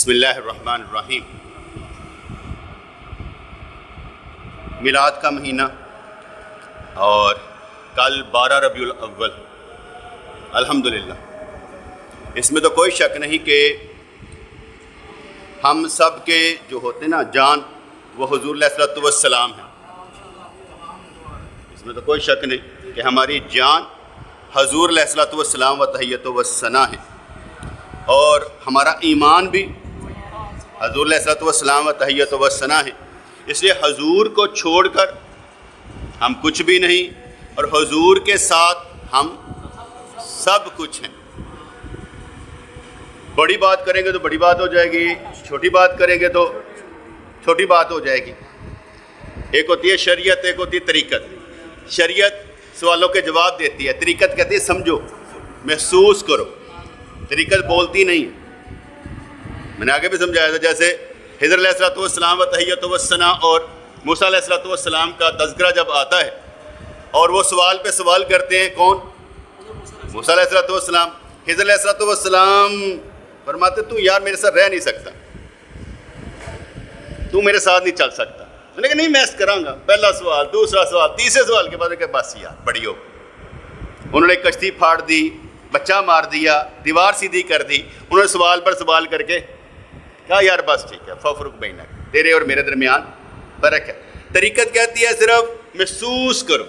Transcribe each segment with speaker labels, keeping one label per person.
Speaker 1: بسم اللہ الرحمن الرحیم۔ میلاد کا مہینہ اور کل 12 ربیع الاول، الحمدللہ اس میں تو کوئی شک نہیں کہ ہم سب کے جو ہوتے ہیں نا جان، وہ حضور علیہ الصلوۃ والسلام ہیں۔ اس میں تو کوئی شک نہیں کہ ہماری جان حضور علیہ الصلوۃ والسلام و تحیۃ و ثنا ہے، اور ہمارا ایمان بھی حضور علیہ الصلوۃ والسلام و تحیۃ و ثنا ہے۔ اس لیے حضور کو چھوڑ کر ہم کچھ بھی نہیں، اور حضور کے ساتھ ہم سب کچھ ہیں۔ بڑی بات کریں گے تو بڑی بات ہو جائے گی، چھوٹی بات کریں گے تو چھوٹی بات ہو جائے گی۔ ایک ہوتی ہے شریعت، ایک ہوتی ہے طریقت۔ شریعت سوالوں کے جواب دیتی ہے، طریقت کہتی ہے سمجھو، محسوس کرو۔ طریقت بولتی نہیں ہے۔ میں نے آگے بھی سمجھایا تھا، جیسے حضرت علیہ الصلوۃ والسلام و تحیۃ و ثنا اور موسیٰ علیہ الصلوۃ والسلام کا تذکرہ جب آتا ہے اور وہ سوال پہ سوال کرتے ہیں، کون؟ موسیٰ علیہ الصلوۃ والسلام۔ حضرت علیہ الصلوۃ والسلام فرماتے تو یار میرے ساتھ رہ نہیں سکتا، تو میرے ساتھ نہیں چل سکتا۔ میں نے کہا نہیں، میں اس کراں گا، پہلا سوال، دوسرا سوال، تیسرے سوال کے بعد کہ بس یار بڑی ہو۔ انہوں نے کشتی پھاڑ دی، بچہ مار دیا، دیوار سیدھی کر دی۔ انہوں نے سوال پر سوال کر کے کہا یار بس ٹھیک ہے، ففرق بینک، تیرے اور میرے درمیان فرق ہے۔ طریقت کہتی ہے صرف محسوس کرو،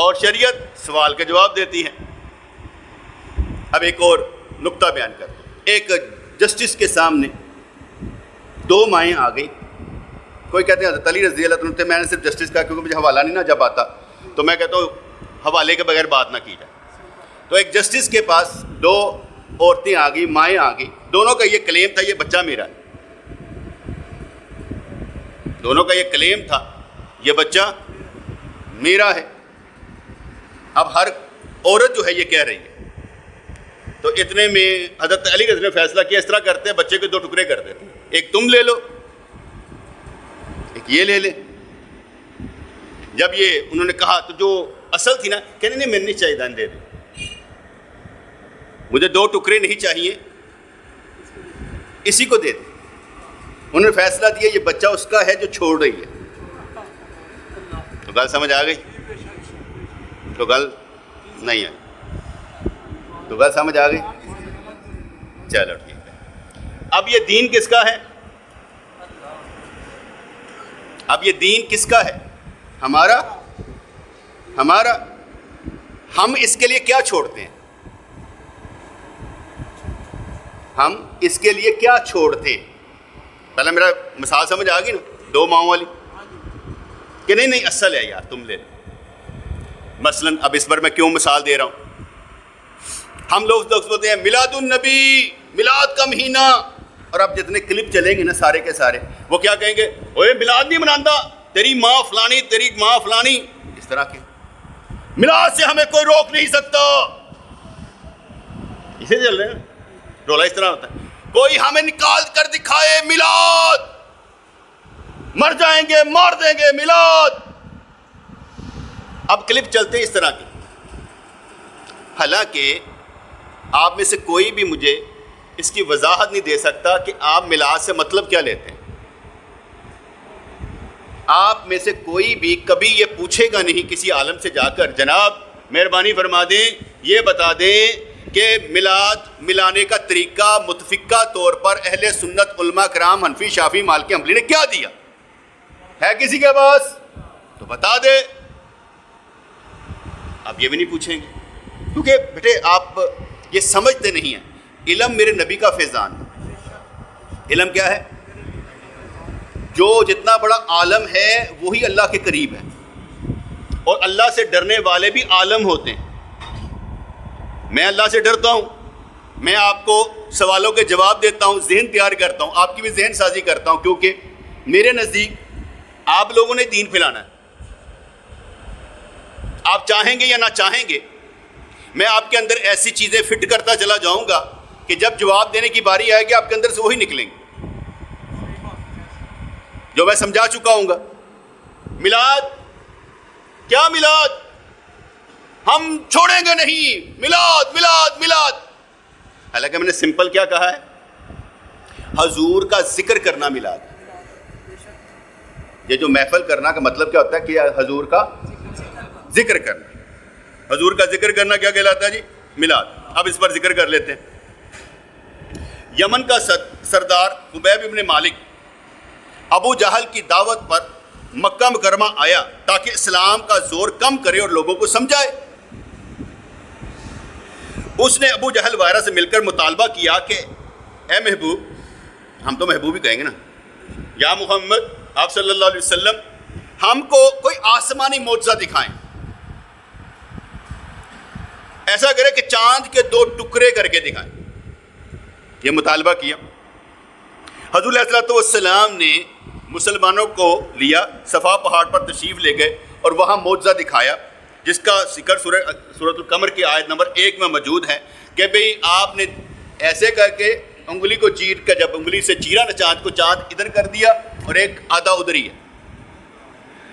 Speaker 1: اور شریعت سوال کے جواب دیتی ہے۔ اب ایک اور نقطہ بیان کرتے ہیں۔ ایک جسٹس کے سامنے دو مائیں آ گئی۔ کوئی کہتے ہیں حضرت علی رضی اللہ عنہ، میں نے صرف جسٹس کہا کیونکہ مجھے حوالہ نہیں نہ جب آتا، تو میں کہتا ہوں حوالے کے بغیر بات نہ کی جائے۔ تو ایک جسٹس کے پاس دو عورتیں آ گئی، مائیں آ گئی۔ دونوں کا یہ کلیم تھا یہ بچہ میرا ہے۔ دونوں کا یہ کلیم تھا یہ بچہ میرا ہے۔ اب ہر عورت جو ہے یہ کہہ رہی ہے، تو اتنے میں حضرت علی نے فیصلہ کیا اس طرح کرتے ہیں، بچے کے دو ٹکڑے کر دیتے ہیں، ایک تم لے لو، ایک یہ لے لے۔ جب یہ انہوں نے کہا تو جو اصل تھی نا، کہنے نہیں میں نہیں چاہیے، دان دے دے، مجھے دو ٹکڑے نہیں چاہیے، اسی کو دے دے۔ انہوں نے فیصلہ دیا یہ بچہ اس کا ہے جو چھوڑ رہی ہے۔ تو گل سمجھ آ گئی؟ تو گل نہیں آئی؟ تو گل سمجھ آ گئی؟ چلو ٹھیک ہے۔ اب یہ دین کس کا ہے؟ اب یہ دین کس کا ہے؟ ہمارا۔ ہم اس کے لیے کیا چھوڑتے ہیں؟ ہم اس کے لیے کیا چھوڑتے ہیں؟ پہلے میرا مثال سمجھ آ گئی نا، دو ماؤں والی، کہ نہیں اصل ہے یار تم لے لو۔ مثلا اب اس پر میں کیوں مثال دے رہا ہوں؟ ہم لوگ بولتے ہیں میلاد النبی، میلاد کا مہینہ، اور اب جتنے کلپ چلیں گے نا سارے کے سارے، وہ کیا کہیں گے؟ اوے میلاد نہیں مناتا، تیری ماں فلانی، تیری ماں فلانی، اس طرح کے۔ میلاد سے ہمیں کوئی روک نہیں سکتا، اسے چل رہے ہیں رولا اس طرح ہوتا ہے۔ کوئی ہمیں نکال کر دکھائے میلاد، مر جائیں گے، مار دیں گے میلاد۔ اب کلپ چلتے ہیں اس طرح کے۔ حالانکہ آپ میں سے کوئی بھی مجھے اس کی وضاحت نہیں دے سکتا کہ آپ میلاد سے مطلب کیا لیتے ہیں۔ آپ میں سے کوئی بھی کبھی یہ پوچھے گا نہیں کسی عالم سے جا کر، جناب مہربانی فرما دیں، یہ بتا دیں کہ میلاد ملانے کا طریقہ متفقہ طور پر اہل سنت علماء کرام حنفی شافعی مالکی حنبلی نے کیا دیا ہے؟ کسی کے پاس تو بتا دے۔ آپ یہ بھی نہیں پوچھیں گے، کیونکہ بیٹے آپ یہ سمجھتے نہیں ہیں۔ علم میرے نبی کا فیضان ہے۔ علم کیا ہے؟ جو جتنا بڑا عالم ہے وہی اللہ کے قریب ہے، اور اللہ سے ڈرنے والے بھی عالم ہوتے ہیں۔ میں اللہ سے ڈرتا ہوں، میں آپ کو سوالوں کے جواب دیتا ہوں، ذہن تیار کرتا ہوں، آپ کی بھی ذہن سازی کرتا ہوں، کیونکہ میرے نزدیک آپ لوگوں نے دین پھیلانا ہے۔ آپ چاہیں گے یا نہ چاہیں گے، میں آپ کے اندر ایسی چیزیں فٹ کرتا چلا جاؤں گا کہ جب جواب دینے کی باری آئے گی آپ کے اندر سے وہی نکلیں گے جو میں سمجھا چکا ہوں گا۔ میلاد کیا؟ میلاد ہم چھوڑیں گے نہیں، میلاد میلاد میلاد۔ حالانکہ میں نے سمپل کیا کہا ہے؟ حضور کا ذکر کرنا میلاد ہے۔ یہ جو محفل کرنا کا مطلب کیا ہوتا ہے کہ حضور کا ذکر کرنا۔ حضور کا ذکر کرنا کیا کہلاتا ہے جی؟ میلاد۔ اب اس پر ذکر کر لیتے ہیں۔ یمن کا سردار خبیب ابن مالک ابو جہل کی دعوت پر مکہ مکرمہ آیا تاکہ اسلام کا زور کم کرے اور لوگوں کو سمجھائے۔ اس نے ابو جہل وغیرہ سے مل کر مطالبہ کیا کہ اے محبوب، ہم تو محبوب ہی کہیں گے نا، یا محمد آپ صلی اللہ علیہ وسلم، ہم کو کوئی آسمانی معجزہ دکھائیں، ایسا کرے کہ چاند کے 2 ٹکڑے کر کے دکھائیں۔ یہ مطالبہ کیا۔ حضور علیہ السلام نے مسلمانوں کو لیا، صفا پہاڑ پر تشریف لے گئے اور وہاں معجزہ دکھایا، جس کا ذکر سورۃ القمر کی آیت نمبر 1 میں موجود ہے کہ بھئی آپ نے ایسے کر کے انگلی کو چیر کر، جب انگلی سے چیرا نا چاند کو، چاند ادھر کر دیا اور ایک آدھا ادھر ہی ہے۔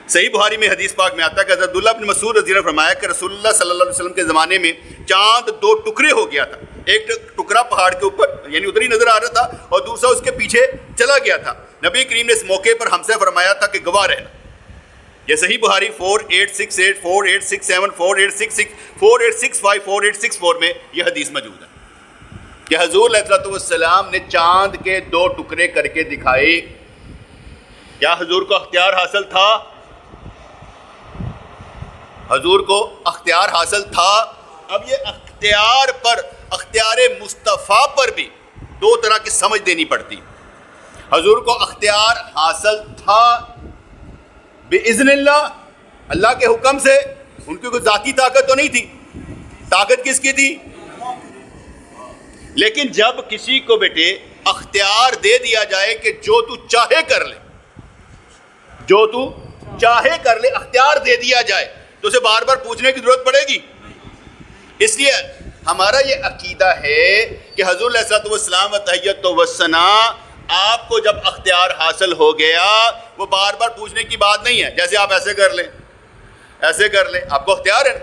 Speaker 1: صحیح بخاری میں حدیث پاک میں آتا ہے کہ حضرت عبداللہ بن مسعود رضی اللہ عنہ فرمایا کہ رسول اللہ صلی اللہ علیہ وسلم کے زمانے میں چاند 2 ٹکڑے ہو گیا تھا، ایک ٹکڑا پہاڑ کے اوپر یعنی ادھر ہی نظر آ رہا تھا اور دوسرا اس کے پیچھے چلا گیا تھا۔ نبی کریم نے اس موقع پر ہم سے فرمایا تھا کہ گواہ رہنا۔ یہ صحیح بخاری 4868 4867 4866 4865 4864 میں یہ حدیث موجود ہے کہ حضور علیہ السلام نے چاند کے 2 ٹکڑے کر کے دکھائے۔ کیا حضور کو اختیار حاصل تھا؟ حضور کو اختیار حاصل تھا۔ اب یہ اختیار پر، اختیار مصطفیٰ پر بھی 2 طرح کی سمجھ دینی پڑتی۔ حضور کو اختیار حاصل تھا بِإِذْنِ اللہ، اللہ کے حکم سے، ان کی کوئی ذاتی طاقت تو نہیں تھی، طاقت کس کی تھی؟ لیکن جب کسی کو بیٹے اختیار دے دیا جائے کہ جو تو چاہے کر لے، جو تو چاہے کر لے، اختیار دے دیا جائے تو اسے بار بار پوچھنے کی ضرورت پڑے گی۔ اس لیے ہمارا یہ عقیدہ ہے کہ حضور علیہ السلام تحیت و ثنا، آپ کو جب اختیار حاصل ہو گیا وہ بار بار پوچھنے کی بات نہیں ہے۔ جیسے آپ ایسے کر لیں، ایسے کر لیں، آپ کو اختیار ہے،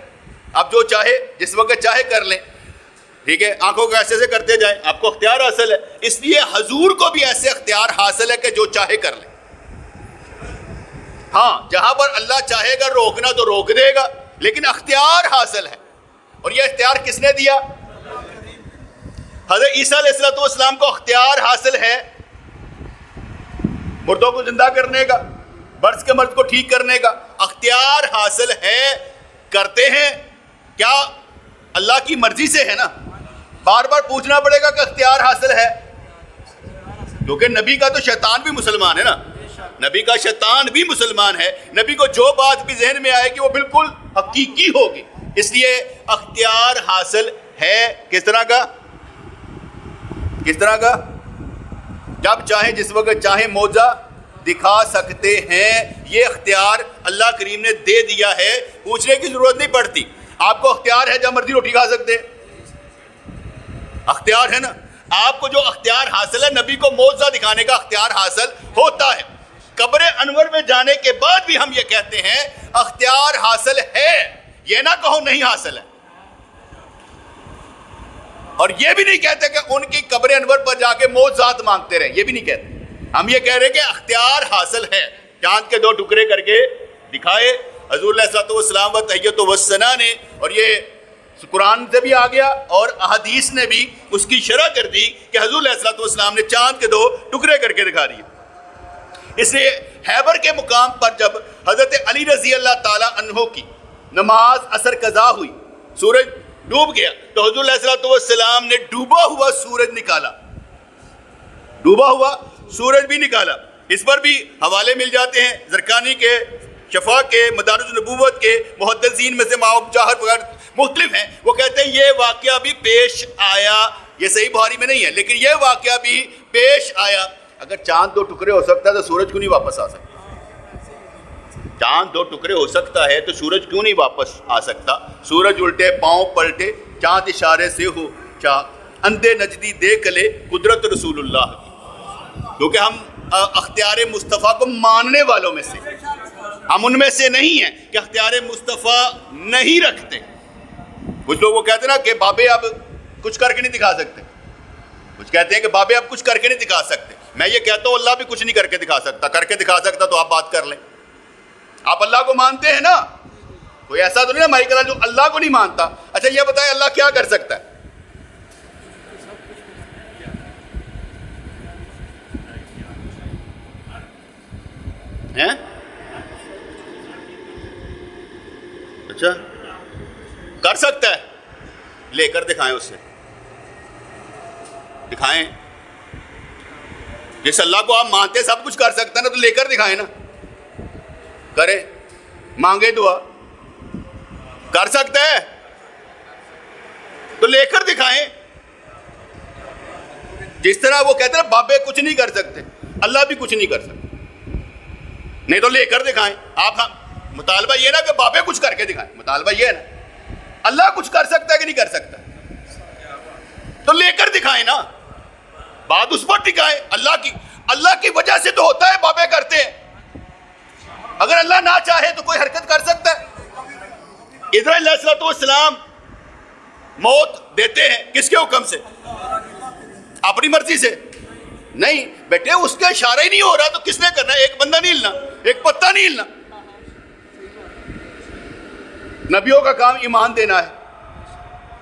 Speaker 1: آپ جو چاہے جس وقت چاہے کر لیں، ٹھیک ہے، آنکھوں کو ایسے سے کرتے جائیں، آپ کو اختیار حاصل ہے۔ اس لیے حضور کو بھی ایسے اختیار حاصل ہے کہ جو چاہے کر لیں۔ ہاں، جہاں پر اللہ چاہے گا روکنا تو روک دے گا، لیکن اختیار حاصل ہے۔ اور یہ اختیار کس نے دیا؟ حضرت عیسیٰ علیہ السلام کو اختیار حاصل ہے مردوں کو زندہ کرنے کا، برس کے مرض کو ٹھیک کرنے کا، اختیار حاصل ہے۔ کرتے ہیں کیا؟ اللہ کی مرضی سے ہے نا، بار بار پوچھنا پڑے گا کہ اختیار حاصل ہے، کیونکہ نبی کا تو شیطان بھی مسلمان ہے نا، نبی کا شیطان بھی مسلمان ہے، نبی کو جو بات بھی ذہن میں آئے گی وہ بالکل حقیقی ہوگی۔ اس لیے اختیار حاصل ہے کس طرح کا؟ کس طرح کا؟ جب چاہیں جس وقت چاہیں معجزہ دکھا سکتے ہیں۔ یہ اختیار اللہ کریم نے دے دیا ہے، پوچھنے کی ضرورت نہیں پڑتی۔ آپ کو اختیار ہے جب مرضی روٹی کھا سکتے ہیں، اختیار ہے نا۔ آپ کو جو اختیار حاصل ہے، نبی کو معجزہ دکھانے کا اختیار حاصل ہوتا ہے۔ قبر انور میں جانے کے بعد بھی ہم یہ کہتے ہیں اختیار حاصل ہے، یہ نہ کہو نہیں حاصل ہے۔ اور یہ بھی نہیں کہتے کہ ان کی قبر انور پر جا کے معجزات مانگتے رہیں، یہ بھی نہیں کہتے۔ ہم یہ کہہ رہے کہ اختیار حاصل ہے۔ چاند کے 2 ٹکڑے کر کے دکھائے حضور علیہ السلام و تحیت و ثنا نے، اور یہ قرآن سے بھی آ گیا اور احادیث نے بھی اس کی شرح کر دی کہ حضور علیہ السلام نے چاند کے 2 ٹکڑے کر کے دکھا دیے۔ اس لیے خیبر کے مقام پر جب حضرت علی رضی اللہ تعالیٰ عنہ کی نماز عصر قضا ہوئی، سورج ڈوب گیا، تو حضور علیہ السلام نے ڈوبا ہوا سورج نکالا، ڈوبا ہوا سورج بھی نکالا۔ اس پر بھی حوالے مل جاتے ہیں زرقانی کے، شفا کے، مدارج النبوت کے، محدثین میں سے مجاہد وغیرہ مختلف ہیں، وہ کہتے ہیں یہ واقعہ بھی پیش آیا۔ یہ صحیح بخاری میں نہیں ہے، لیکن یہ واقعہ بھی پیش آیا۔ اگر چاند 2 ٹکڑے ہو سکتا ہے تو سورج کیوں نہیں واپس آ سکتا؟ چاند 2 ٹکڑے ہو سکتا ہے تو سورج کیوں نہیں واپس آ سکتا؟ سورج الٹے پاؤں پلٹے، چاند اشارے سے ہو چاند، اندھے نجدی دیکھ لے قدرت رسول اللہ کی۔ کیونکہ ہم اختیار مصطفیٰ کو ماننے والوں میں سے، ہم ان میں سے نہیں ہیں کہ اختیار مصطفیٰ نہیں رکھتے۔ کچھ لوگ وہ کہتے ہیں نا کہ بابے اب کچھ کر کے نہیں دکھا سکتے، کچھ کہتے ہیں کہ بابے اب کچھ کر کے نہیں دکھا سکتے۔ میں یہ کہتا ہوں اللہ بھی کچھ نہیں کر کے دکھا سکتا، کر کے دکھا سکتا تو آپ بات کر لیں. آپ اللہ کو مانتے ہیں نا، کوئی ایسا تو نہیں نا مائیکل جو اللہ کو نہیں مانتا. اچھا یہ بتائیں اللہ کیا کر سکتا ہے؟ اچھا کر سکتا ہے، لے کر دکھائیں، اس سے دکھائیں. جس اللہ کو آپ مانتے سب کچھ کر سکتا ہے نا، تو لے کر دکھائیں نا. کریں، مانگے دعا، کر سکتا ہے تو لے کر دکھائیں. جس طرح وہ کہتے ہیں بابے کچھ نہیں کر سکتے، اللہ بھی کچھ نہیں کر سکتے، نہیں تو لے کر دکھائیں. آپ مطالبہ یہ نا کہ بابے کچھ کر کے دکھائیں، مطالبہ یہ ہے نا اللہ کچھ کر سکتا ہے کہ نہیں کر سکتا، تو لے کر دکھائیں نا. بات اس پر ٹکائیں. اللہ کی وجہ سے تو ہوتا ہے بابے کرتے ہیں. اگر اللہ نہ چاہے تو کوئی حرکت کر سکتا ہے؟ اسرائیل علیہ السلام موت دیتے ہیں کس کے حکم سے؟ اپنی مرضی سے نہیں بیٹے، اس کا اشارہ ہی نہیں ہو رہا تو کس نے کرنا؟ ایک بندہ نہیں ہلنا، ایک پتہ نہیں ہلنا. نبیوں کا کام ایمان دینا ہے،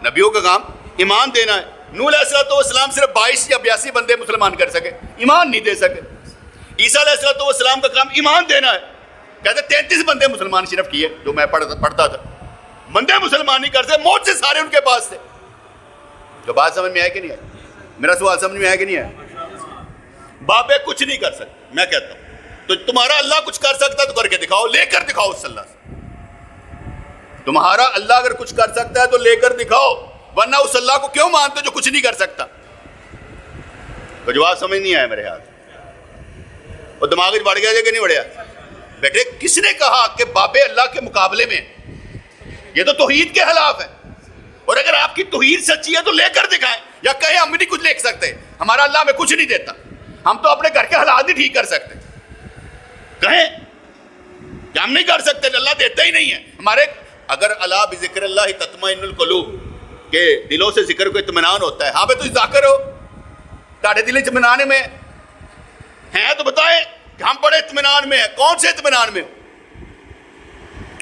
Speaker 1: نبیوں کا کام ایمان دینا ہے. نوح علیہ السلام صرف 22 یا 82 بندے مسلمان کر سکے، ایمان نہیں دے سکے. عیسیٰ علیہ السلام کا کام ایمان دینا ہے، کہتے 33 بندے مسلمان صرف کیے جو میں پڑھتا تھا. بندے مسلمان نہیں کر سکے، موت سے سارے ان کے پاس تھے. تو بات سمجھ میں آئے کہ نہیں آئے؟ میرا سوال سمجھ میں آئے کہ نہیں آئے؟ بابے کچھ نہیں کر سکتے. میں کہتا ہوں تو تمہارا اللہ کچھ کر سکتا تو کر کے دکھاؤ، لے کر دکھاؤ اس اللہ سے. تمہارا اللہ اگر کچھ کر سکتا ہے تو لے کر دکھاؤ، ورنہ اس اللہ کو کیوں مانتے جو کچھ نہیں کر سکتا؟ تو جواب سمجھ نہیں آیا میرے ہاتھ، اور دماغ بڑھ گیا کہ نہیں بڑھیا؟ بیٹے کس نے کہا کہ بابے اللہ کے مقابلے میں؟ یہ تو توحید کے خلاف ہے. اور اگر آپ کی توحید سچی ہے تو لے کر دکھائیں، یا کہیں ہم نہیں کچھ لے سکتے، ہمارا اللہ ہمیں کچھ نہیں دیتا، ہم تو اپنے گھر کے حالات نہیں ٹھیک کر سکتے. کہیں کہ ہم نہیں کر سکتے، اللہ دیتا ہی نہیں ہے. ہمارے اگر اللہ بذکر اللہ تطمئن القلوب، کہ دلوں سے ذکر کو اطمینان ہوتا ہے. ہاں بھائی تو ذاکر ہو، تاڑے دل اطمینان میں ہیں تو بتائیں کہ ہم بڑے اطمینان میں ہیں. کون سے اطمینان میں ہو؟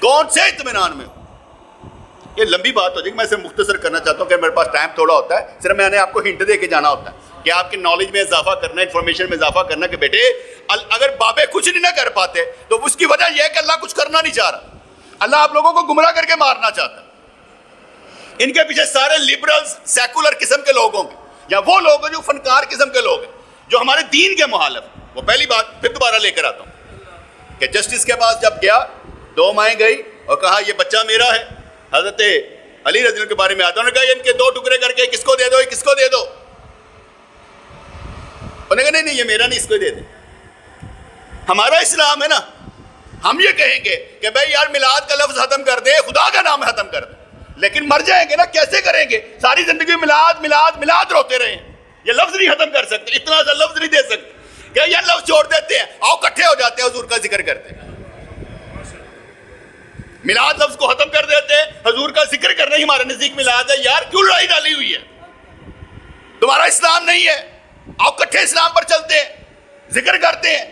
Speaker 1: کون سے اطمینان میں ہو؟ یہ لمبی بات ہو جائے گی، میں صرف مختصر کرنا چاہتا ہوں کہ میرے پاس ٹائم تھوڑا ہوتا ہے. صرف میں نے آپ کو ہنٹ دے کے جانا ہوتا ہے کہ آپ کی نالج میں اضافہ کرنا، انفارمیشن میں اضافہ کرنا کہ بیٹے اگر بابے کچھ نہیں نہ کر پاتے تو اس کی وجہ یہ ہے کہ اللہ کچھ کرنا نہیں چاہ رہا. اللہ آپ لوگوں کو گمراہ کر کے مارنا چاہتا ہے. ان کے پیچھے سارے لبرلز، سیکولر قسم کے لوگ ہوں گے، یا وہ لوگ ہیں جو فنکار قسم کے لوگ ہیں جو ہمارے دین کے مخالف ہیں. وہ پہلی بات پھر دوبارہ لے کر آتا ہوں کہ جسٹس کے پاس جب گیا، 2 مائیں گئی اور کہا یہ بچہ میرا ہے. حضرت علی رضی اللہ کے بارے میں آتا انہوں نے کہا ان کے 2 ٹکڑے کر کے کس کو دے دو، کس کو دے دو. انہوں نے کہا نہیں یہ میرا نہیں، اس کو دے دے. ہمارا اسلام ہے نا، ہم یہ کہیں گے کہ بھائی یار میلاد کا لفظ ختم کر دے، خدا کا نام ختم کر دے، لیکن مر جائیں گے نا، کیسے کریں گے؟ ساری زندگی میلاد میلاد میلاد روتے رہے ہیں، یہ لفظ نہیں ختم کر سکتے، اتنا سا لفظ نہیں دے سکتے کہ یہ لفظ چھوڑ دیتے ہیں، آؤ کٹھے ہو جاتے ہیں، حضور کا ذکر کرتے ہیں. میلاد لفظ کو ختم کر دیتے ہیں، حضور کا ذکر کرنا ہی ہمارے نزدیک میلاد ہے. یار کیوں لڑائی ڈالی ہوئی ہے؟ تمہارا اسلام نہیں ہے، آؤ کٹھے اسلام پر چلتے ہیں، ذکر کرتے ہیں.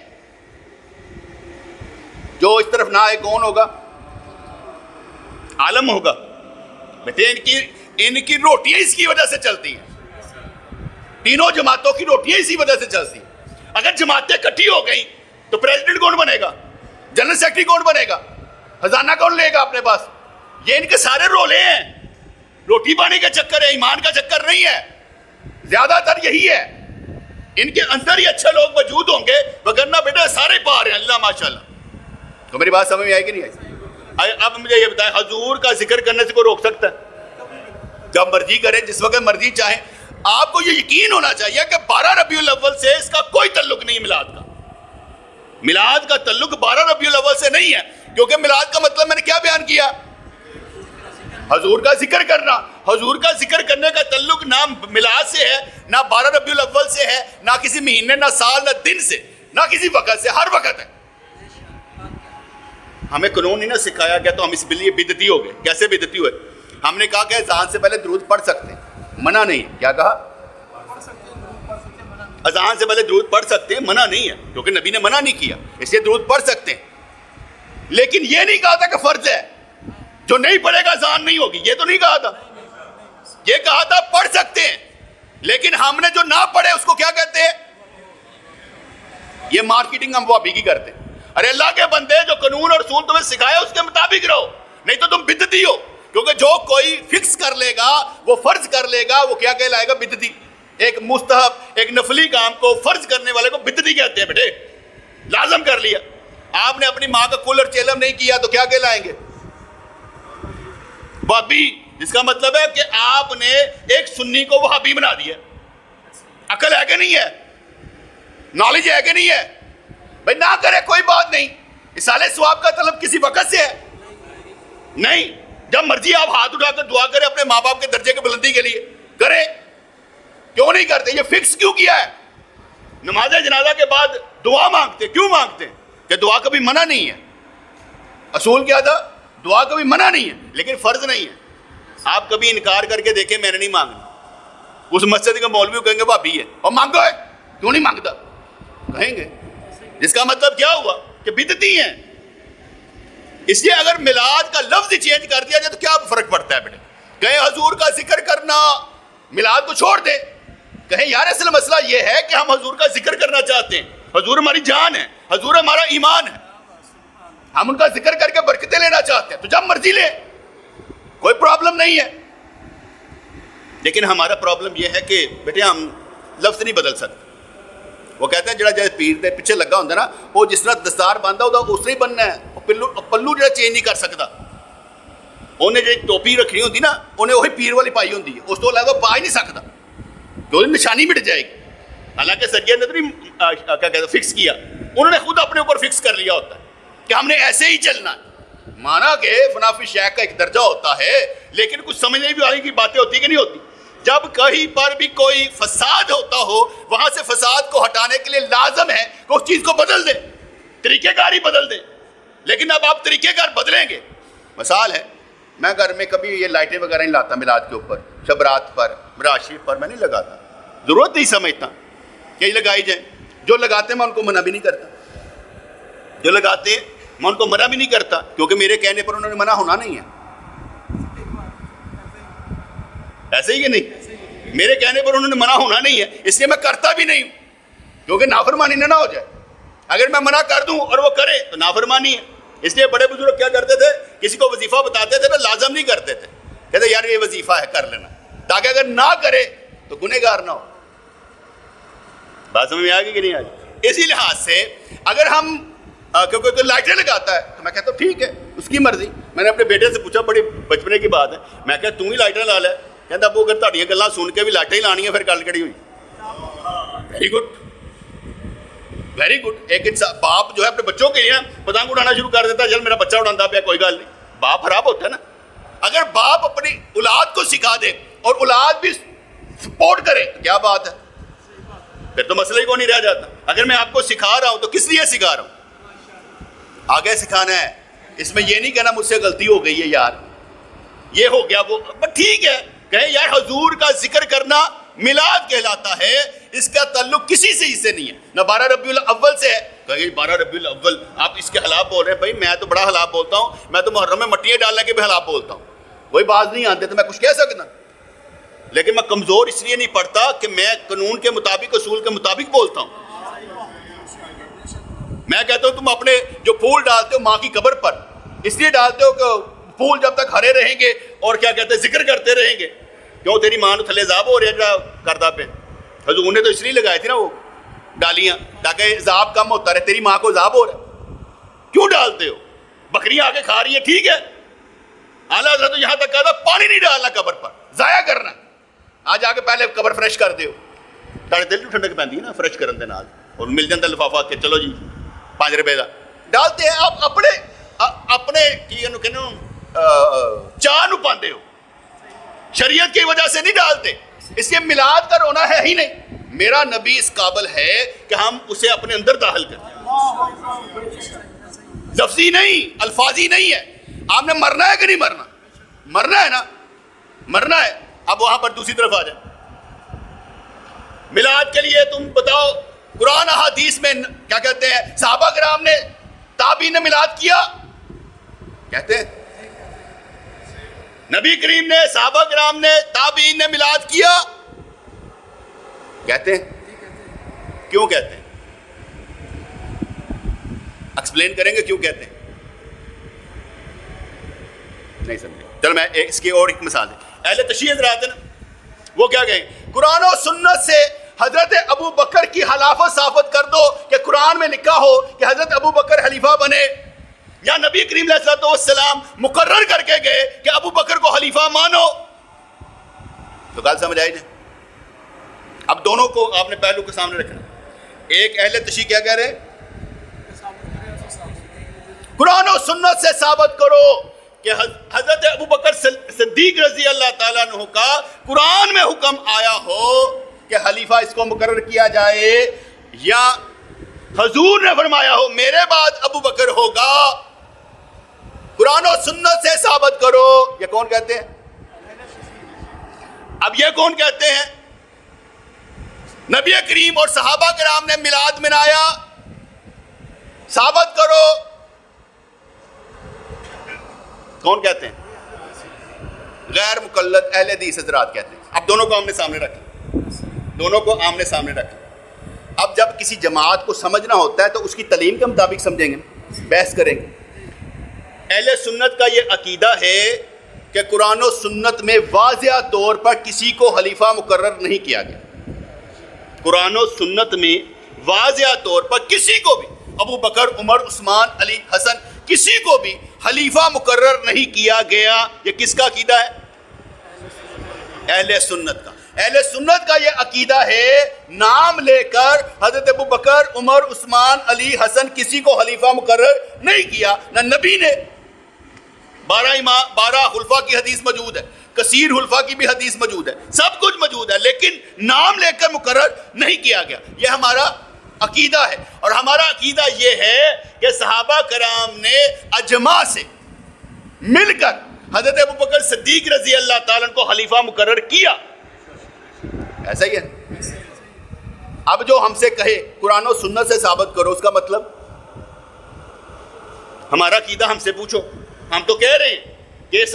Speaker 1: جو اس طرف نہ آئے کون ہوگا؟ عالم ہوگا. بیٹے ان کی روٹیاں اس کی وجہ سے چلتی ہیں، تینوں جماعتوں کی روٹیاں اسی وجہ سے چلتی ہیں. اگر جماعتیں کٹھی ہو گئی تو پریزیڈنٹ کون بنے گا؟ جنرل سیکرٹری کون بنے گا؟ خزانہ کون لے گا اپنے پاس؟ یہ ان کے سارے رولے ہیں، روٹی پانی کا چکر ہے، ایمان کا چکر نہیں ہے. زیادہ تر یہی ہے. ان کے اندر ہی اچھے لوگ موجود ہوں گے، وگرنہ بیٹا سارے پار ہیں. اللہ ماشاءاللہ. تو میری بات سمجھ میں آئے کہ نہیں آئی؟ اب مجھے یہ بتائیں، حضور کا ذکر کرنے سے کوئی روک سکتا ہے؟ جب مرضی کریں، جس وقت مرضی چاہیں. آپ کو یہ یقین ہونا چاہیے کہ 12 ربیع الاول سے اس کا کوئی تعلق نہیں ہے. میلاد کا تعلق 12 ربیع الاول سے نہیں ہے، کیونکہ میلاد کا مطلب میں نے کیا بیان کیا؟ حضور کا ذکر کرنا. حضور کا ذکر کرنے کا تعلق نہ میلاد سے ہے، نہ 12 ربیع الاول سے ہے، نہ کسی مہینے، نہ سال، نہ دن سے، نہ کسی وقت سے. ہر وقت ہے. ہمیں قانون نہیں نہ سکھایا گیا تو ہم اس لیے بدعتی ہو گئے. کیسے بدعتی ہوئے؟ ہم نے کہا کہ اذان سے پہلے درود پڑھ سکتے ہیں، منع نہیں. کیا کہا؟ اذان سے پہلے درود پڑھ سکتے ہیں, منع نہیں ہے, کیونکہ نبی نے منع نہیں کیا, اس لیے درود پڑھ سکتے ہیں. لیکن یہ نہیں کہا تھا کہ فرض ہے, جو نہیں پڑھے گا اذان نہیں ہوگی, یہ تو نہیں کہا تھا. یہ کہا تھا پڑھ سکتے ہیں, لیکن ہم نے جو نہ پڑھے اس کو کیا کہتے ہیں؟ یہ مارکیٹنگ ہم وہابی کی کرتے ہیں. ارے اللہ کے بندے, جو قانون اور اصول تمہیں سکھایا اس کے مطابق رہو, نہیں تو تم بدعتی ہو. کیونکہ جو کوئی فکس کر لے گا, وہ فرض کر لے گا, وہ کیا کہلائے گا؟ بدعتی. ایک مستحب, ایک نفلی کام کو فرض کرنے والے کو بدعتی کہتے ہیں. بیٹے لازم کر لیا, آپ نے اپنی ماں کا کولر چیلم نہیں کیا تو کیا کہلائیں گے؟ وہابی. جس کا مطلب ہے کہ آپ نے ایک سنی کو وہابی بنا دیا. عقل ہے کہ نہیں ہے؟ نالج ہے کہ نہیں ہے؟ بھائی نہ کرے کوئی بات نہیں, اصال ثواب کا طلب کسی وقت سے ہے نہیں. جب مرضی آپ ہاتھ اٹھا کر دعا کریں اپنے ماں باپ کے درجے کی بلندی کے لیے, کریں. کیوں نہیں کرتے؟ یہ فکس کیوں کیا ہے؟ نماز جنازہ کے بعد دعا مانگتے, کیوں مانگتے ہیں؟ کہ دعا کبھی منع نہیں ہے. اصول کیا تھا؟ دعا کبھی منع نہیں ہے, لیکن فرض نہیں ہے. آپ کبھی انکار کر کے دیکھیں, میں نے نہیں مانگنا. اس مسجد کا مولوی کہیں گے بھابی ہے, اور مانگو ہے, کیوں نہیں مانگتا کہیں گے. جس کا مطلب کیا ہوا کہ بدعتی ہیں. اس لیے اگر میلاد کا لفظ چینج کر دیا جائے تو کیا فرق پڑتا ہے؟ بیٹے کہیں حضور کا ذکر کرنا, میلاد کو چھوڑ دے. کہیں یار اصل مسئلہ یہ ہے کہ ہم حضور کا ذکر کرنا چاہتے ہیں, حضور ہماری جان ہے, حضور ہمارا ایمان ہے, ہم ان کا ذکر کر کے برکتیں لینا چاہتے ہیں, تو جب مرضی لے, کوئی پرابلم نہیں ہے. لیکن ہمارا پرابلم یہ ہے کہ بیٹے ہم لفظ نہیں بدل سکتے. وہ کہتے ہیں جڑا جیسے پیر دے پیچھے لگا ہوتا ہے نا, وہ جس طرح دستار باندھا ہوتا اس طرح ہی بننا ہے. پلو جڑا چینج نہیں کر سکتا. انہیں جی ٹوپی رکھنی ہوتی نا, انہیں وہی پیر والی پائی ہوتی ہے, اس تو علاوہ پا ہی نہیں سکتا, تو نشانی مٹ جائے گی. حالانکہ سرجن نے تو نہیں کیا کہتے ہیں فکس کیا, انہوں نے خود اپنے اوپر فکس کر لیا ہوتا ہے کہ ہم نے ایسے ہی چلنا ہے. مانا کہ فنافی شیخ کا ایک درجہ ہوتا ہے, لیکن کچھ سمجھنے بھی والی کی باتیں ہوتی کہ نہیں ہوتی. جب کہیں پر بھی کوئی فساد ہوتا ہو, وہاں سے فساد کو ہٹانے کے لیے لازم ہے کہ اس چیز کو بدل دیں, طریقہ کار ہی بدل دیں. لیکن اب آپ طریقہ کار بدلیں گے. مثال ہے, میں گھر میں کبھی یہ لائٹیں وغیرہ نہیں لاتا میلاد کے اوپر, شبرات پر, میراث شریف پر میں نہیں لگاتا. ضرورت نہیں سمجھتا کہ یہ لگائی جائیں. جو لگاتے ہیں میں ان کو منع بھی نہیں کرتا, جو لگاتے ہیں میں ان کو منع بھی نہیں کرتا, کیونکہ میرے کہنے پر انہوں نے منع ہونا نہیں ہے. ایسے ہی کہ نہیں؟ میرے کہنے پر انہوں نے منع ہونا نہیں ہے, اس لیے میں کرتا بھی نہیں ہوں, کیونکہ نافرمانی نہ ہو جائے. اگر میں منع کر دوں اور وہ کرے تو نافرمانی ہے. اس لیے بڑے بزرگ کیا کرتے تھے, کسی کو وظیفہ بتاتے تھے تو لازم نہیں کرتے تھے, کہتے یار یہ وظیفہ ہے کر لینا, تاکہ اگر نہ کرے تو گنہگار نہ ہو. بات سمجھ میں آ گئی کہ نہیں آ گئی؟ اسی لحاظ سے اگر ہم کیونکہ کوئی لائٹیں لگاتا ہے تو میں کہتا ہوں ٹھیک ہے, اس کی مرضی. میں نے اپنے بیٹے سے پوچھا, بڑی بچپنے کی بات ہے, میں کہا تم ہی لائٹیں لا لے. کہتا ابو اگر تہاڈیاں گلاں سن کے بھی لائٹیں ہی لانی ہیں پھر گل کہڑی ہوئی. Very good, very good. ایک باپ جو ہے اپنے بچوں کے لیے پتنگ اڑانا شروع کر دیتا ہے, چل میرا بچہ اڑاتا پیا کوئی گل نہیں. باپ خراب ہوتا ہے نا. اگر باپ اپنی اولاد کو سکھا دے اور اولاد بھی سپورٹ کرے تو کیا بات ہے, پھر تو مسئلہ ہی کو نہیں رہ جاتا. اگر میں آپ کو سکھا رہا ہوں تو کس لیے سکھا رہا ہوں؟ آگے سکھانا ہے. اس میں یہ نہیں کہنا مجھ سے غلطی ہو گئی ہے یار, یہ ہو گیا وہ, بس ٹھیک ہے. کہیں یار حضور کا ذکر کرنا میلاد کہلاتا ہے, اس کا تعلق کسی سے سے نہیں ہے, نہ 12 ربیع الاول سے ہے. کہیں 12 ربیع الاول آپ اس کے خلاف بول رہے ہیں. بھائی میں تو بڑا خلاف بولتا ہوں, میں تو محرم میں مٹیاں ڈالنے کے بھی خلاف بولتا ہوں. وہی بات نہیں آتے تو میں کچھ کہہ سکتا, لیکن میں کمزور اس لیے نہیں پڑتا کہ میں قانون کے مطابق, اصول کے مطابق بولتا ہوں. میں کہتا ہوں تم اپنے جو پھول ڈالتے ہو ماں کی قبر پر اس لیے ڈالتے ہو کہ پھول جب تک ہرے رہیں گے اور کیا کہتے ہیں ذکر کرتے رہیں گے. کیوں تیری ماں نے تھلے زاب ہو رہا ہے کردہ پہ, حضور نے تو اس لیے لگائی تھی نا وہ ڈالیاں, تاکہ زاب کم ہوتا رہے. تیری ماں کو زاب ہو رہا ہے, کیوں ڈالتے ہو؟ بکریاں آگے کھا رہی ہیں, ٹھیک ہے. اعلیٰ حضرت یہاں تک کہا تھا پانی نہیں ڈالنا قبر پر, ضائع کرنا. آج آ کے پہلے قبر فریش کر دیو, تاڑے دل ٹھنڈک پہنتی ہے نا فریش کرن دے نال, اور مل جاتا لفافہ کے چلو جی 5 روپے کا ڈالتے ہیں. آپ اپنے کی چاہ نو پاندے ہو, شریعت کی وجہ سے نہیں ڈالتے. اس لیے میلاد کا رونا ہے ہی نہیں. میرا نبی اس قابل ہے کہ ہم اسے اپنے اندر داخل کریں. لفظی نہیں, الفاظی نہیں ہے. آپ نے مرنا ہے کہ نہیں مرنا؟ مرنا ہے نا, مرنا ہے. اب وہاں پر دوسری طرف آ جائیں. میلاد کے لیے تم بتاؤ قرآن احادیث میں کیا کہتے ہیں؟ صحابہ کرام نے تابعین نے میلاد کیا کہتے ہیں؟ نبی کریم نے، صحابہ کرام نے، تابعین نے میلاد کیا کہتے ہیں؟ کیوں کہتے ہیں؟ ایکسپلین کریں گے کیوں کہتے ہیں؟ نہیں سمجھے؟ چلو میں اس کی اور ایک مثال دیں. اہل تشیع حضرات ہیں نا، وہ کیا کہیں؟ قرآن و سنت سے حضرت ابو بکر کی خلافت ثابت کر دو کہ قرآن میں لکھا ہو کہ حضرت ابو بکر خلیفہ بنے، یا نبی کریم علیہ الصلوۃ والسلام مقرر کر کے گئے کہ ابو بکر کو خلیفہ مانو. تو بات سمجھ آئی جائے؟ اب دونوں کو آپ نے پہلو کے سامنے رکھنا. ایک اہل تشیع کیا کہہ رہے؟ قرآن و سنت سے ثابت کرو کہ حضرت ابو بکر صدیق رضی اللہ تعالیٰ عنہ کا قرآن میں حکم آیا ہو کہ خلیفہ اس کو مقرر کیا جائے، یا حضور نے فرمایا ہو میرے بعد ابو بکر ہوگا. قرآن و سنت سے ثابت کرو. یہ کون کہتے ہیں؟ اب یہ کون کہتے ہیں؟ نبی کریم اور صحابہ کرام نے میلاد منایا، ثابت کرو. کون کہتے ہیں؟ غیر مقلد اہل حدیث حضرات کہتے ہیں. اب دونوں کو آمنے سامنے رکھیں، دونوں کو آمنے سامنے رکھیں. اب جب کسی جماعت کو سمجھنا ہوتا ہے تو اس کی تعلیم کے مطابق سمجھیں گے، بحث کریں گے. اہل سنت کا یہ عقیدہ ہے کہ قرآن و سنت میں واضح طور پر کسی کو خلیفہ مقرر نہیں کیا گیا. قرآن و سنت میں واضح طور پر کسی کو بھی ابو بکر، عمر، عثمان، علی، حسن، کسی کو بھی خلیفہ مقرر نہیں کیا گیا. یہ کس کا عقیدہ ہے؟ اہل سنت کا. اہل سنت کا یہ عقیدہ ہے نام لے کر حضرت ابو بکر، عمر، عثمان، علی، حسن کسی کو خلیفہ مقرر نہیں کیا. نہ نبی نے. 12 خلفاء کی حدیث موجود ہے، کثیر خلفاء کی بھی حدیث موجود ہے، سب کچھ موجود ہے، لیکن نام لے کر مقرر نہیں کیا گیا. یہ ہمارا عقیدہ ہے. اور ہمارا عقیدہ یہ ہے کہ صحابہ کرام نے اجماع سے مل کر حضرت ابو بکر صدیق رضی اللہ تعالیٰ کو خلیفہ مقرر کیا. ایسا ہی ہے. اب جو ہم سے کہے قرآن و سنت سے ثابت کرو، اس کا مطلب ہمارا عقیدہ ہم سے پوچھو. ہم تو کہہ رہے ہیں کہ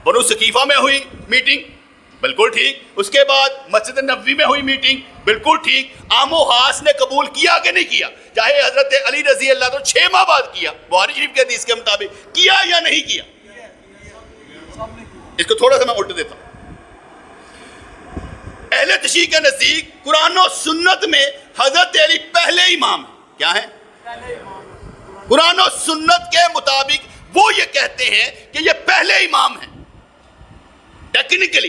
Speaker 1: بنو ثقیفہ میں ہوئی میٹنگ، بالکل ٹھیک. اس کے بعد مسجد نبوی میں ہوئی میٹنگ، بالکل ٹھیک. عام و خاص نے قبول کیا کہ نہیں کیا؟ چاہے حضرت علی رضی اللہ عنہ 6 ماہ بعد کیا، بخاری شریف کے حدیث کے مطابق کیا یا نہیں کیا؟ اس کو تھوڑا سا میں الٹ دیتا ہوں. اہل تشیع کے نزدیک قرآن و سنت میں حضرت علی پہلے امام ہیں. کیا ہیں؟ قرآن و سنت کے مطابق وہ یہ کہتے ہیں کہ یہ پہلے امام ہیں. ٹیکنیکلی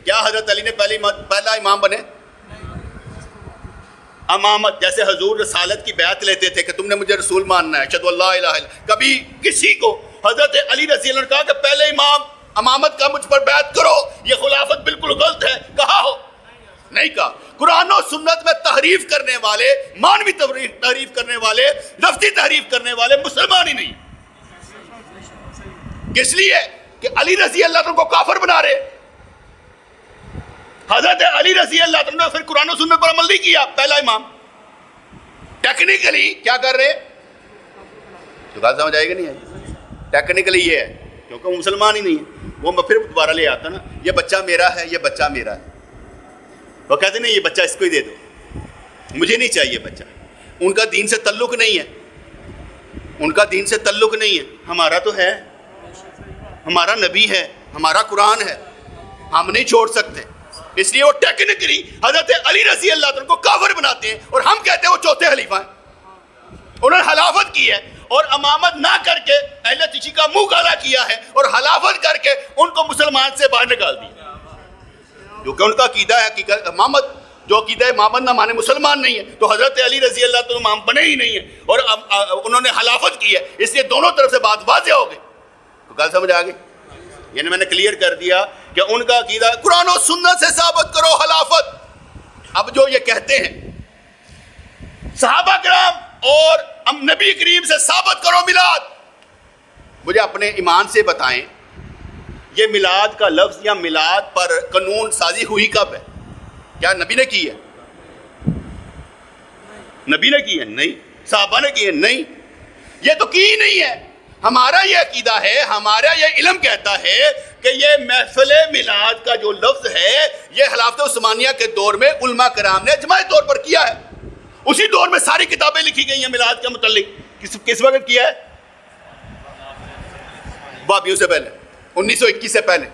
Speaker 1: کیا حضرت علی نے پہلا امام بنے؟ امامت جیسے حضور رسالت کی بیعت لیتے تھے کہ تم نے مجھے رسول ماننا ہے، اشہد اللہ الہ الا. کبھی کسی کو حضرت علی رضی اللہ عنہ کہا کہ پہلے امام امامت کا مجھ پر بیعت کرو، یہ خلافت بالکل غلط ہے، کہا ہو؟ نہیں کہا. قرآن و سنت میں تحریف کرنے والے، مانوی تحریف کرنے والے، لفظی تحریف کرنے والے مسلمان ہی نہیں. کس لیے؟ کہ علی رضی اللہ عنہ کو کافر بنا رہے. حضرت علی رضی اللہ عنہ نے پھر قرآن و سنت پر عمل نہیں کیا، پہلا امام. ٹیکنیکلی کیا کر رہے؟ تو بات سمجھ آئے گا نہیں آئی؟ ٹیکنیکلی یہ ہے کیونکہ وہ مسلمان ہی نہیں ہے. وہ پھر دوبارہ لے آتا نا، یہ بچہ میرا ہے، یہ بچہ میرا ہے. وہ کہتے نہیں یہ بچہ اس کو ہی دے دو، مجھے نہیں چاہیے بچہ. ان کا دین سے تعلق نہیں ہے، ان کا دین سے تعلق نہیں ہے. ہمارا تو ہے، ہمارا نبی ہے، ہمارا قرآن ہے، ہم نہیں چھوڑ سکتے. اس لیے وہ ٹیکنیکلی حضرت علی رضی اللہ عنہ کو کافر بناتے ہیں، اور ہم کہتے ہیں وہ چوتھے خلیفہ ہیں. انہوں نے خلافت کی ہے اور امامت نہ کر کے اہل تشیع کا منہ کالا کیا ہے، اور خلافت کر کے ان کو مسلمان سے باہر نکال دیا. کیونکہ ان کا عقیدہ ہے حقیقت امامت، جو عقیدہ امامت نہ مانے مسلمان نہیں ہے. تو حضرت علی رضی اللہ عنہ امام بنے ہی نہیں ہیں، اور انہوں نے خلافت کی ہے. اس لیے دونوں طرف سے بات واضح ہو گئی. تو گل سمجھ آ گئی؟ یعنی میں نے کلیئر کر دیا کہ ان کا عقیدہ قرآن و سنت سے ثابت کرو خلافت. اب جو یہ کہتے ہیں صحابہ کرام اور نبی کریم سے ثابت کرو میلاد، مجھے اپنے ایمان سے بتائیں یہ میلاد کا لفظ یا میلاد پر قانون سازی ہوئی کب ہے؟ کیا نبی نے کی ہے؟ نبی نے کی ہے؟ نہیں. صحابہ نے کی ہے؟ نہیں. یہ تو کی ہی نہیں ہے. ہمارا یہ عقیدہ ہے, ہمارا یہ علم کہتا ہے کہ یہ محفل میلاد کا جو لفظ ہے یہ خلافت عثمانیہ کے دور میں علماء کرام نے اجماعی طور پر کیا ہے. اسی دور میں ساری کتابیں لکھی گئی ہیں میلاد کے متعلق. کس وقت کیا ہے؟ بابیوں سے پہلے, 1921 سے پہلے,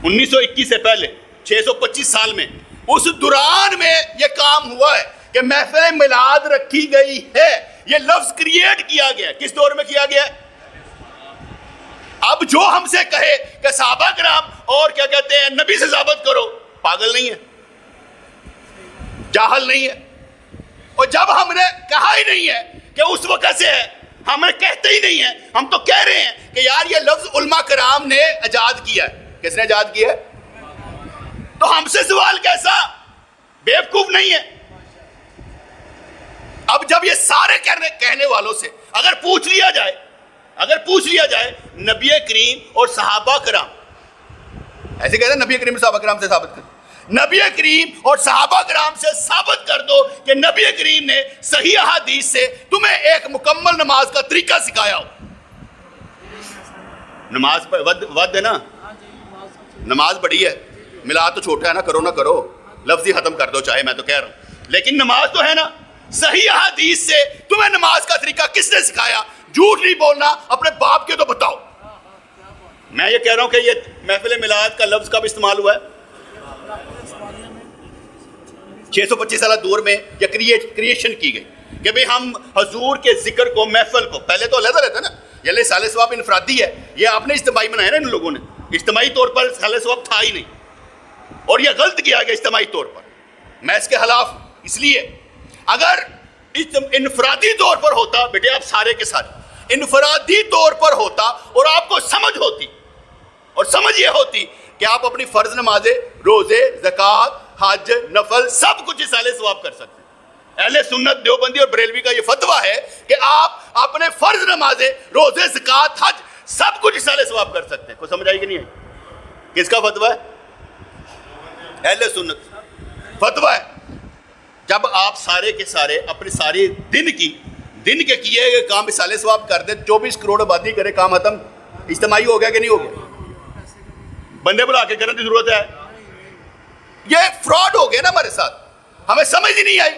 Speaker 1: 1921 سے پہلے 625 سال میں. اس دوران میں یہ کام ہوا ہے کہ محفل میلاد رکھی گئی ہے. یہ لفظ کریٹ کیا گیا. کس دور میں کیا گیا؟ اب جو ہم سے کہے کہ صحابہ کرام اور کیا کہتے ہیں نبی سے ثابت کرو, پاگل نہیں ہے, جاہل نہیں ہے. اور جب ہم نے کہا ہی نہیں ہے کہ اس وقت سے ہے, ہم کہتے ہی نہیں ہیں, ہم تو کہہ رہے ہیں کہ یار یہ لفظ علماء کرام نے ایجاد کیا ہے. کس نے ایجاد کیا ہے؟ تو ہم سے سوال کیسا؟ بیوقوف نہیں ہے. اب جب یہ سارے کہنے والوں سے اگر پوچھ لیا جائے نبی کریم اور صحابہ کرام, ایسے کہتے ہیں نبی کریم اور صحابہ کرام سے ثابت کر, نبی کریم اور صحابہ کرام سے ثابت کر دو کہ نبی کریم نے صحیح احادیث سے تمہیں ایک مکمل نماز کا طریقہ سکھایا ہو. نماز ود ہے نا, نماز بڑی ہے, میلاد تو چھوٹا ہے نا, کرو نہ کرو لفظ ہی ختم کر دو چاہے, میں تو کہہ رہا ہوں, لیکن نماز تو ہے نا. صحیح حدیث سے تمہیں نماز کا طریقہ کس نے سکھایا؟ جھوٹ نہیں بولنا, اپنے باپ کے تو بتاؤ. میں یہ کہہ رہا ہوں کہ یہ محفل میلاد کا لفظ کب استعمال ہوا ہے؟ 625 سالہ دور میں یہ کریشن کی گئی کہ بھئی ہم حضور کے ذکر کو, محفل کو, پہلے تو علیحدہ رہتا ہے نا, یہ سال ثواب انفرادی ہے, یہ آپ نے اجتماعی بنایا نا ان لوگوں نے, اجتماعی طور پر سال ثواب تھا ہی نہیں, اور یہ غلط کیا گیا اجتماعی طور پر. میں اس کے خلاف, اس لیے اگر انفرادی طور پر ہوتا, بیٹے آپ سارے کے سارے انفرادی طور پر ہوتا اور آپ کو سمجھ ہوتی, اور سمجھ یہ ہوتی کہ آپ اپنی فرض نمازیں, روزے, زکوٰۃ, حج, نفل سب کچھ اصالہ ثواب کر سکتے ہیں. اہل سنت دیوبندی اور بریلوی کا یہ فتویٰ ہے کہ آپ اپنے فرض نمازیں, روزے, زکوٰۃ, حج سب کچھ اصالہ ثواب کر سکتے ہیں. کوئی سمجھ آئی کہ نہیں ہے؟ کس کا فتویٰ ہے؟ اہل سنت فتویٰ ہے. جب آپ سارے کے سارے اپنے سارے دن کے کیے گئے کام اصالہ ثواب کر دیں, 24 کروڑ آبادی کرے, کام ختم. اجتماعی ہو گیا کہ نہیں ہو گیا؟ بندے بلا کے کرنے کی ضرورت ہے. یہ فراڈ ہو گیا نا ہمارے ساتھ, ہمیں سمجھ ہی نہیں آئی.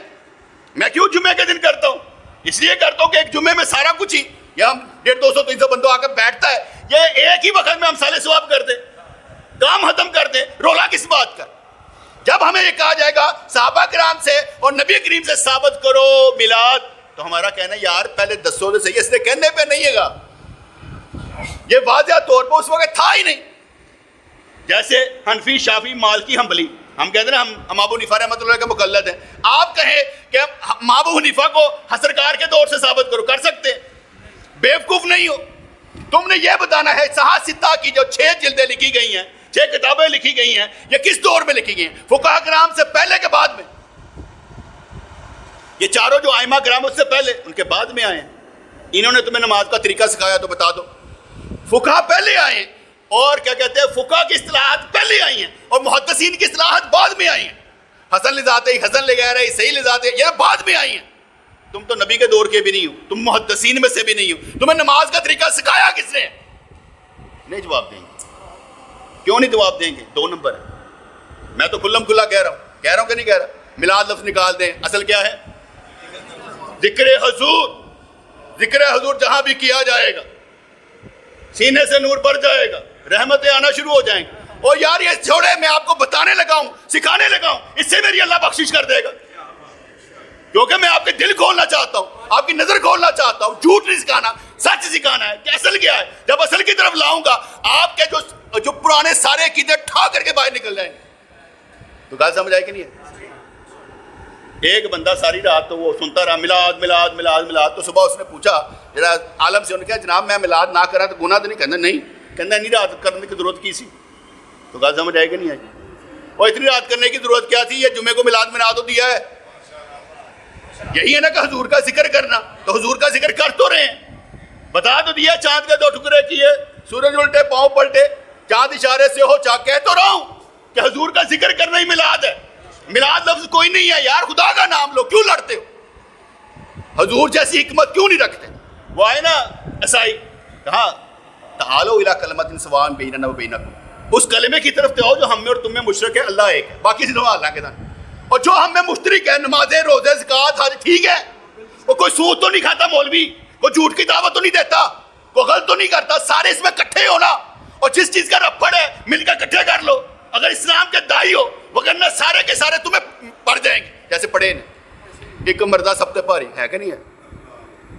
Speaker 1: میں کیوں جمعے کے دن کرتا ہوں؟ اس لیے کرتا ہوں کہ ایک جمعے میں سارا کچھ ہی, یا ہم 150-200-300 بندوں آ کے بیٹھتا ہے, یہ ایک ہی وقت میں ہم اصالہ ثواب کر دیں, کام ختم کر دیں. رولا کس بات کا؟ جب ہمیں یہ کہا جائے گا صحابہ کرام سے اور نبی کریم سے ثابت کرو میلاد, تو ہمارا کہنا ہے یار پہلے دسو تو صحیح, اس نے کہنے پہ نہیں ہے گا. یہ واضح طور پر اس وقت تھا ہی نہیں. جیسے حنفی, شافعی, مالکی, حنبلی, ہم کہتے ہیں ہم ابو حنیفہ رحمۃ اللہ کے مقلد ہیں. آپ کہیں کہ ہم ابو حنیفہ کو حسرکار کے دور سے ثابت کرو, کر سکتے ہیں. بیوقوف نہیں ہو. تم نے یہ بتانا ہے صحاح ستہ کی جو 6 جلدیں لکھی گئی ہیں, 6 کتابیں لکھی گئی ہیں, یہ کس دور میں لکھی گئی ہیں؟ فقہاء کرام سے پہلے کے بعد میں؟ یہ چاروں جو ائمہ کرام اس سے پہلے, ان کے بعد میں آئے ہیں. انہوں نے تمہیں نماز کا طریقہ سکھایا تو بتا دو. فقہاء پہلے آئے ہیں, اور کیا کہتے ہیں فقہاء کی اصطلاحات پہلے آئی ہیں, اور محدثین کی اصطلاحات بعد میں آئی ہیں. حسن لذات ہی, حسن لغیر ہی, صحیح لذات ہی, یہ بعد میں آئی ہیں. تم تو نبی کے دور کے بھی نہیں ہو, تم محدثین میں سے بھی نہیں ہو. تمہیں نماز کا طریقہ سکھایا کس نے؟ نہیں جواب دیں گے. کیوں نہیں جواب دیں گے؟ 2 نمبر ہے. میں تو کھلم کھلا کہہ رہا ہوں کہ نہیں کہہ رہا. میلاد لفظ نکال دیں, اصل کیا ہے؟ ذکر حضور. ذکر حضور جہاں بھی کیا جائے گا سینے سے نور بڑھ جائے گا, رحمتیں آنا شروع ہو جائیں گی. اور یار یہ چھوڑے, میں آپ کو بتانے لگا ہوں, سکھانے لگا ہوں, اس سے میری اللہ بخشش کر دے گا, کیونکہ میں آپ کے دل کھولنا چاہتا ہوں, آپ کی نظر کھولنا چاہتا ہوں. جھوٹ نہیں سکھانا, سچ سکھانا ہے کہ اصل کیا ہے. جب اصل کی طرف لاؤں گا, آپ کے جو پرانے سارے عقیدے ٹھا کر کے باہر نکل جائیں گے. تو بات سمجھ آئی کہ نہیں ہے؟ ایک بندہ ساری رات تو وہ سنتا رہا میلاد میلاد میلاد میلاد. تو صبح اس نے پوچھا ذرا عالم سے, انہوں نے کہا جناب میں میلاد نہ کرا تو گناہ تو نہیں کرنا؟ نہیں. کہنا نہیں, رات کرنے کی ضرورت کی سی. تو بات سمجھ آئی کہ نہیں آئی؟ اور اتنی رات کرنے کی ضرورت کیا تھی؟ یہ جمعے کو میلاد میں نہ تو دیا ہے. یہی ہے نا کہ حضور کا ذکر کرنا, تو حضور کا ذکر کر تو رہے ہیں. بتا تو دیا, چاند کے 2 ٹکڑے کیے, سورج الٹے, پاؤں پلٹے, چاند اشارے سے ہو چاہ. کہہ تو رہا ہوں کہ حضور کا ذکر کرنا ہی میلاد ہے. میلاد لفظ کوئی نہیں ہے یار, خدا کا نام لو, کیوں لڑتے ہو؟ حضور جیسی حکمت کیوں نہیں رکھتے؟ وہ آئے نا عیسائی، کہا تعالوا الی کلمۃ سواء بیننا و بینکم، اس کلمے کی طرف آؤ جو ہم میں اور تم میں مشترک ہے، اللہ ایک ہے، باقی چیزوں اللہ کے ساتھ، اور جو ہم میں مشترک ہے نمازیں، روزے، زکوٰۃ، حج، ٹھیک ہے، وہ کوئی سود تو نہیں کھاتا مولوی، کوئی جھوٹ کی دعوت تو نہیں دیتا، کوئی غلط تو نہیں کرتا، سارے اس میں اکٹھے ہونا، اور جس چیز کا رپڑ ہے مل کر اکٹھے کر لو، اگر اسلام کے دائی ہو، وگرنہ سارے کے سارے تمہیں پڑ جائیں گے جیسے پڑے نا، ایک مردہ سب سے بھاری ہے کہ نہیں ہے؟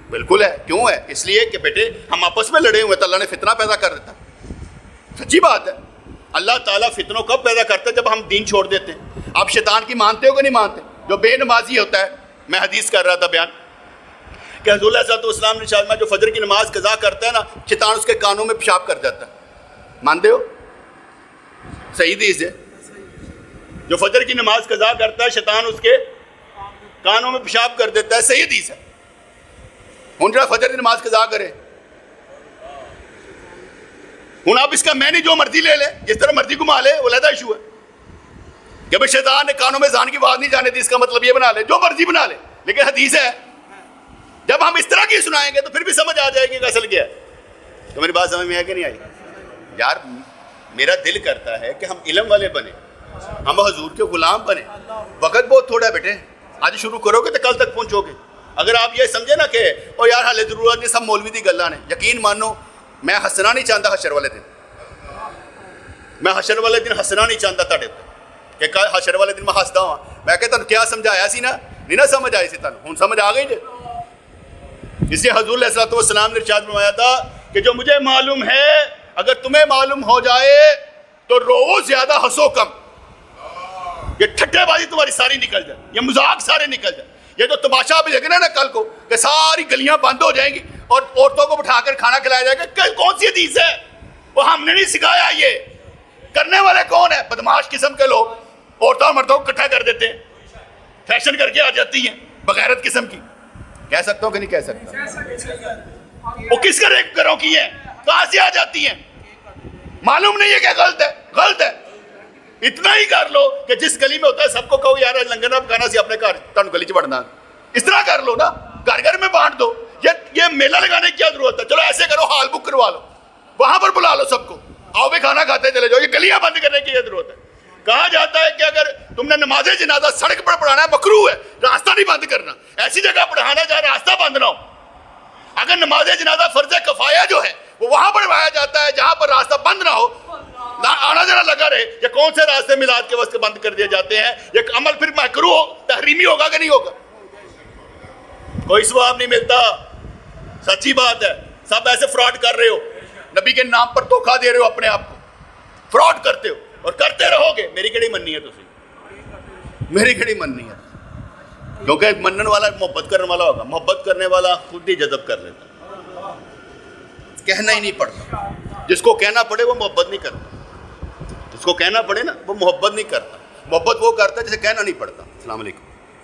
Speaker 1: بالکل ہے. کیوں ہے؟ اس لیے کہ بیٹے ہم آپس میں لڑے ہوئے تو اللہ نے فتنہ پیدا کر دیتا. سچی بات ہے. اللہ تعالیٰ فتنوں کب پیدا کرتا ہے؟ جب ہم دین چھوڑ دیتے ہیں. آپ شیطان کی مانتے ہو کہ نہیں مانتے؟ جو بے نمازی ہوتا ہے، میں حدیث کر رہا تھا بیان کہ حضور علیہ السلام نے ارشاد میں جو فجر کی نماز قضا کرتا ہے نا، شیطان اس کے کانوں میں پیشاب کر جاتا ہے. مانتے ہو؟ صحیح حدیث ہے. جو فجر کی نماز قضا کرتا ہے شیطان اس کے کانوں میں پیشاب کر دیتا ہے. صحیح حدیث ہے. ہوں جا فجر کی نماز قضا کرے، ہوں آپ اس کا میں نہیں جو مرضی لے لے، جس طرح مرضی گھما لے، وہ علیحدہ ایشو ہے. کہ بھائی شیطان نے کانوں میں زان کی آواز نہیں جانے دی، اس کا مطلب یہ بنا لے جو مرضی بنا لے، لیکن حدیث ہے. جب ہم اس طرح کی سنائیں گے تو پھر بھی سمجھ آ جائے گی کہ اصل کیا ہے. تو میری بات سمجھ میں آئی کہ نہیں آئی؟ یار میرا دل کرتا ہے کہ ہم علم والے بنے، ہم حضور کے غلام بنے. وقت بہت تھوڑا ہے بیٹے، آج شروع کرو گے تو کل تک پہنچو گے. اگر آپ یہ سمجھے نا کہ او یار حالے ضرورت نہیں، سب مولوی دی گلاں نے، یقین مانو میں ہسنا نہیں چاہتا حشر والے دن. میں حشر والے دن ہسنا نہیں چاہتا تھے کہ حشر والے دن میں ہسدا ہاں. میں کہ تانوں کیا سمجھایا سی نا، نہیں نا سمجھ آئی سی تانوں، ہن سمجھ آ گئی جے. اس لیے حضور علیہ السلام نے ارشاد فرمایا تھا کہ جو مجھے معلوم ہے اگر تمہیں معلوم ہو جائے تو رو زیادہ ہنسو کم. یہ ٹھٹے بازی تمہاری ساری نکل جائے، یہ مذاق سارے نکل جائے. یہ جو تماشا بھی دیکھنا نا کل کو کہ ساری گلیاں بند ہو جائیں گی اور عورتوں کو بٹھا کر کھانا کھلایا جائے گا، کون سی حدیث ہے؟ وہ ہم نے نہیں سکھایا. یہ کرنے والے کون ہیں؟ بدماش قسم کے لوگ عورتوں اور مردوں کو اکٹھا کر دیتے ہیں، فیشن کر کے آ جاتی ہیں بغیرت قسم کی. کہہ سکتا ہوں کہ نہیں کہہ سکتا؟ وہ کس کا ریپ کرو کی ہے؟ کہاں سے آ جاتی ہیں؟ معلوم نہیں ہے کہ غلط ہے. غلط ہے. اتنا ہی کر لو کہ جس گلی میں ہوتا ہے سب کو کہو یار لنگر نہ پکانا سی اپنے گھر، تانوں گلی چ بڑھنا. اس طرح کر لو نا، گھر گھر میں بانٹ دو. یہ میلہ لگانے کی کیا ضرورت ہے؟ چلو ایسے کرو، ہال بک کروا لو، وہاں پر بلا لو سب کو، آؤ بھی کھانا کھاتے چلے جاؤ. یہ گلیاں بند کرنے کی یہ ضرورت ہے. کہا جاتا ہے کہ اگر تم نے نماز جنازہ سڑک پر پڑھانا ہے مکروہ ہے، راستہ نہیں بند کرنا. ایسی جگہ پڑھانا جہاں راستہ بند نہ ہو. اگر نماز جنازہ فرض کفایہ جو ہے وہ وہاں پڑھوایا جاتا ہے جہاں پر راستہ بند نہ ہو، آنا جانا لگا رہے. یہ کون سے راستے میلاد کے وقت بند کر دیے جاتے ہیں؟ یہ عمل پھر مکروہ تحریمی ہوگا کہ نہیں ہوگا؟ کوئی ثواب نہیں ملتا. سچی بات ہے. سب ایسے فراڈ کر رہے ہو، نبی کے نام پر دھوکہ دے رہے ہو، اپنے آپ کو فراڈ کرتے ہو اور کرتے رہو گے. میری کہڑی مننی ہے تسی؟ میری کہڑی مننی ہے؟ کیونکہ منن والا محبت کرنے والا ہوگا. محبت کرنے والا خود ہی جذب کر لیتا، کہنا ہی نہیں پڑتا. جس کو کہنا پڑے وہ محبت نہیں کرتا، جس کو کہنا پڑے نا وہ محبت نہیں کرتا. محبت وہ کرتا ہے جسے کہنا نہیں پڑتا. السلام علیکم.